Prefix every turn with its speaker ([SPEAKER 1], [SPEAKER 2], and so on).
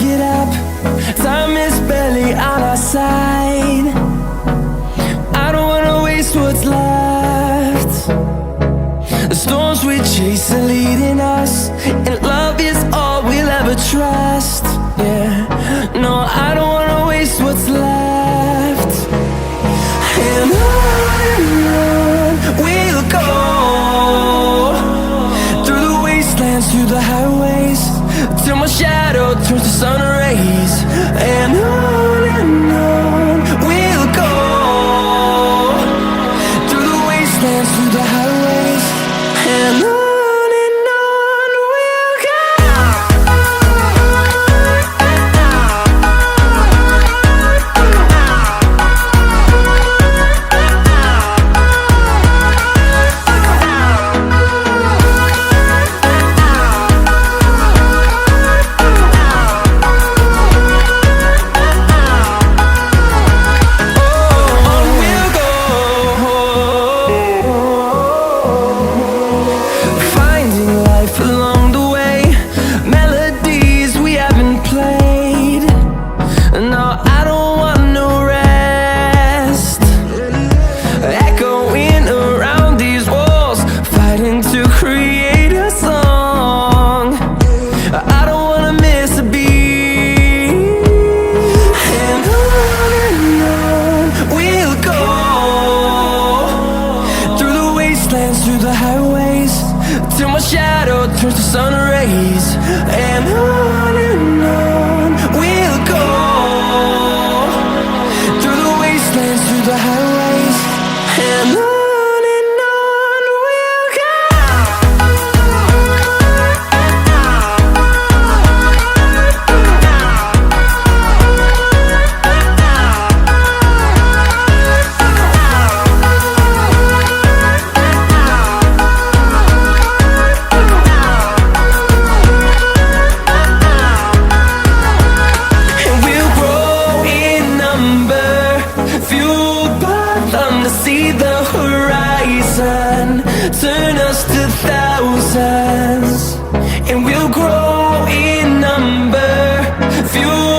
[SPEAKER 1] get up. Time is barely on our side. I don't wanna waste what's left. The storms we chase are leading us, and love is all we'll ever trust. Yeah, no, I don't wanna waste what's left. And on we'll go, through the wastelands, through the highways, till my shadow turns to sun rays. And on we'll go, through the wastelands, through the highways, and on. To create a song, I don't wanna miss a beat. And on we'll go, through the wastelands, through the highways, till my shadow turns to sun rays. And on we'll go, through the wastelands, through the highways, and on. See the horizon turn us to thousands, and we'll grow in number, fuel